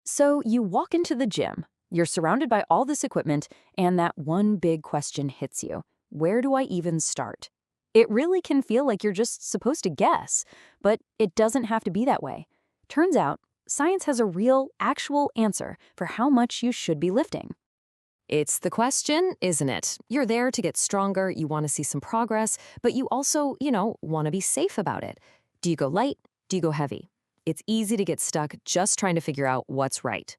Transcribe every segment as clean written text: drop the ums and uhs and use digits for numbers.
So you walk into the gym, you're surrounded by all this equipment, and that one big question hits you. Where do I even start? It really can feel like you're just supposed to guess, but it doesn't have to be that way. Turns out, science has a real, actual answer for how much you should be lifting. It's the question, isn't it? You're there to get stronger, you want to see some progress, but you also, want to be safe about it. Do you go light? Do you go heavy? It's easy to get stuck just trying to figure out what's right.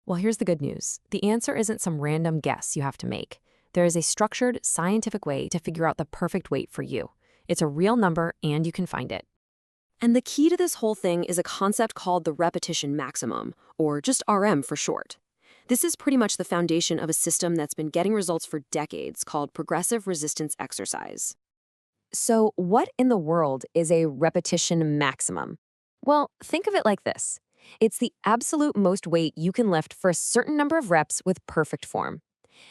Well, here's the good news. The answer isn't some random guess you have to make. There is a structured, scientific way to figure out the perfect weight for you. It's a real number and you can find it. And the key to this whole thing is a concept called the repetition maximum, or just RM for short. This is pretty much the foundation of a system that's been getting results for decades called progressive resistance exercise. So, what in the world is a repetition maximum? Well, think of it like this. It's the absolute most weight you can lift for a certain number of reps with perfect form.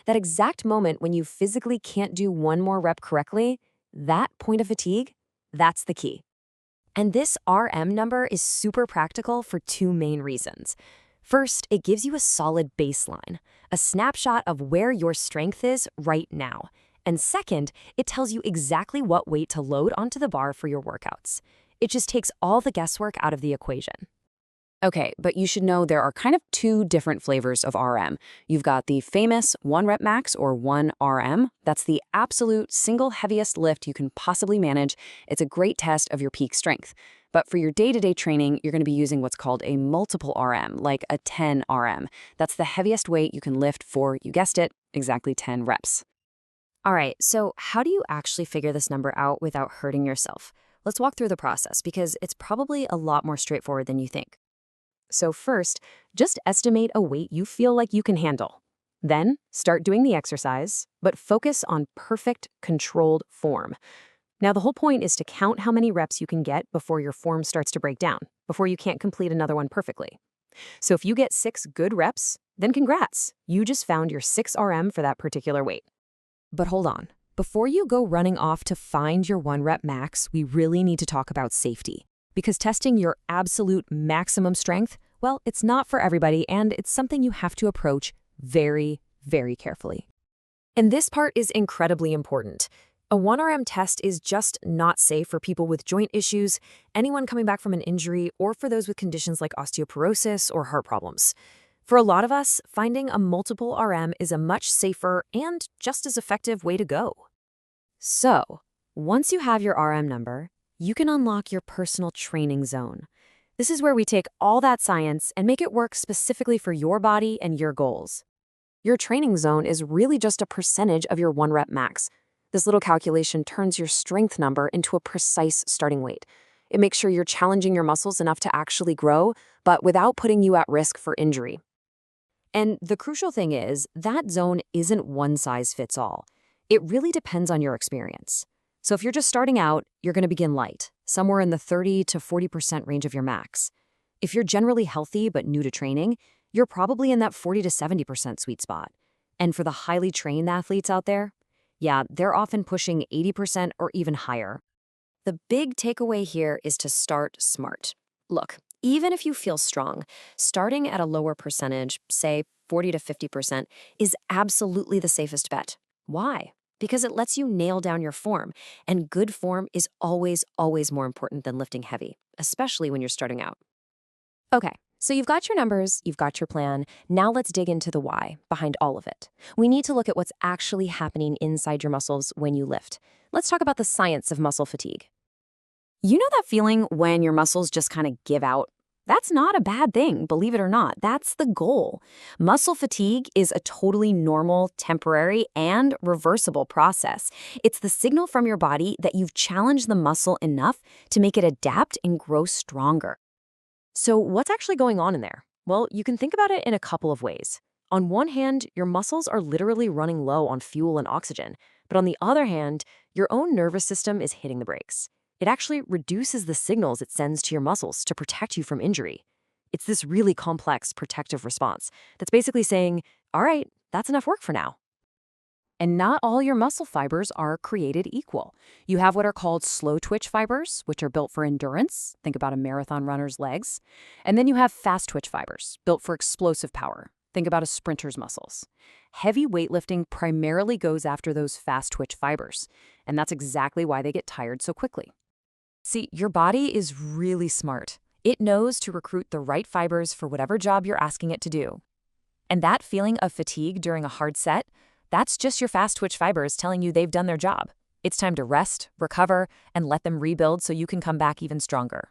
That exact moment when you physically can't do one more rep correctly, that point of fatigue, that's the key. And this RM number is super practical for two main reasons. First, it gives you a solid baseline, a snapshot of where your strength is right now. And second, it tells you exactly what weight to load onto the bar for your workouts. It just takes all the guesswork out of the equation. Okay, but you should know there are kind of two different flavors of RM. You've got the famous 1 rep max or 1 RM. That's the absolute single heaviest lift you can possibly manage. It's a great test of your peak strength. But for your day-to-day training, you're going to be using what's called a multiple RM, like a 10 RM. That's the heaviest weight you can lift for, you guessed it, exactly 10 reps. All right, so how do you actually figure this number out without hurting yourself? Let's walk through the process because it's probably a lot more straightforward than you think. So first, just estimate a weight you feel like you can handle. Then, start doing the exercise, but focus on perfect, controlled form. Now, the whole point is to count how many reps you can get before your form starts to break down, before you can't complete another one perfectly. So if you get 6 good reps, then congrats, you just found your 6 RM for that particular weight. But hold on. Before you go running off to find your 1 rep max, we really need to talk about safety. Because testing your absolute maximum strength, well, it's not for everybody, and it's something you have to approach very, very carefully. And this part is incredibly important. A 1RM test is just not safe for people with joint issues, anyone coming back from an injury, or for those with conditions like osteoporosis or heart problems. For a lot of us, finding a multiple RM is a much safer and just as effective way to go. So, once you have your RM number, you can unlock your personal training zone. This is where we take all that science and make it work specifically for your body and your goals. Your training zone is really just a percentage of your 1 rep max. This little calculation turns your strength number into a precise starting weight. It makes sure you're challenging your muscles enough to actually grow, but without putting you at risk for injury. And the crucial thing is, that zone isn't one size fits all. It really depends on your experience. So if you're just starting out, you're going to begin light, somewhere in the 30 to 40% range of your max. If you're generally healthy but new to training, you're probably in that 40 to 70% sweet spot. And for the highly trained athletes out there, yeah, they're often pushing 80% or even higher. The big takeaway here is to start smart. Look, even if you feel strong, starting at a lower percentage, say 40 to 50%, is absolutely the safest bet. Why? Because it lets you nail down your form, and good form is always, always more important than lifting heavy, especially when you're starting out. Okay, so you've got your numbers, you've got your plan. Now let's dig into the why behind all of it. We need to look at what's actually happening inside your muscles when you lift. Let's talk about the science of muscle fatigue. You know that feeling when your muscles just kind of give out? That's not a bad thing, believe it or not. That's the goal. Muscle fatigue is a totally normal, temporary, and reversible process. It's the signal from your body that you've challenged the muscle enough to make it adapt and grow stronger. So what's actually going on in there? Well, you can think about it in a couple of ways. On one hand, your muscles are literally running low on fuel and oxygen. But on the other hand, your own nervous system is hitting the brakes. It actually reduces the signals it sends to your muscles to protect you from injury. It's this really complex protective response that's basically saying, all right, that's enough work for now. And not all your muscle fibers are created equal. You have what are called slow twitch fibers, which are built for endurance. Think about a marathon runner's legs. And then you have fast twitch fibers, built for explosive power. Think about a sprinter's muscles. Heavy weightlifting primarily goes after those fast twitch fibers, and that's exactly why they get tired so quickly. See, your body is really smart. It knows to recruit the right fibers for whatever job you're asking it to do. And that feeling of fatigue during a hard set, that's just your fast twitch fibers telling you they've done their job. It's time to rest, recover, and let them rebuild so you can come back even stronger.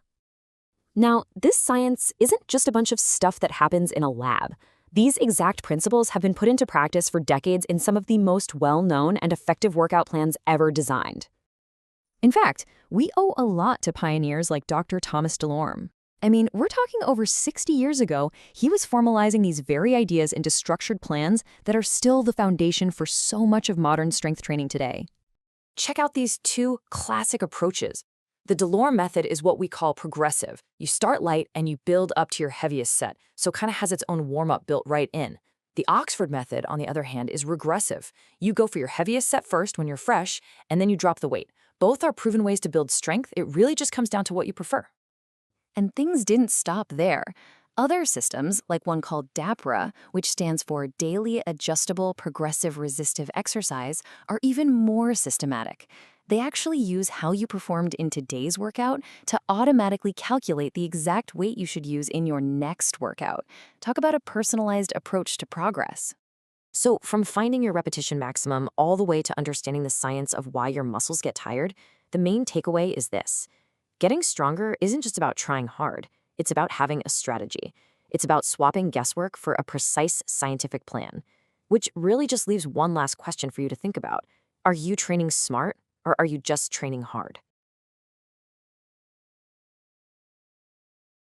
Now, this science isn't just a bunch of stuff that happens in a lab. These exact principles have been put into practice for decades in some of the most well-known and effective workout plans ever designed. In fact, we owe a lot to pioneers like Dr. Thomas DeLorme. I mean, we're talking over 60 years ago, he was formalizing these very ideas into structured plans that are still the foundation for so much of modern strength training today. Check out these two classic approaches. The DeLorme method is what we call progressive. You start light and you build up to your heaviest set, so it kind of has its own warm-up built right in. The Oxford method, on the other hand, is regressive. You go for your heaviest set first when you're fresh, and then you drop the weight. Both are proven ways to build strength. It really just comes down to what you prefer. And things didn't stop there. Other systems, like one called DAPRE, which stands for Daily Adjustable Progressive Resistive Exercise, are even more systematic. They actually use how you performed in today's workout to automatically calculate the exact weight you should use in your next workout. Talk about a personalized approach to progress. So from finding your repetition maximum all the way to understanding the science of why your muscles get tired, the main takeaway is this. Getting stronger isn't just about trying hard. It's about having a strategy. It's about swapping guesswork for a precise scientific plan, which really just leaves one last question for you to think about. Are you training smart, or are you just training hard?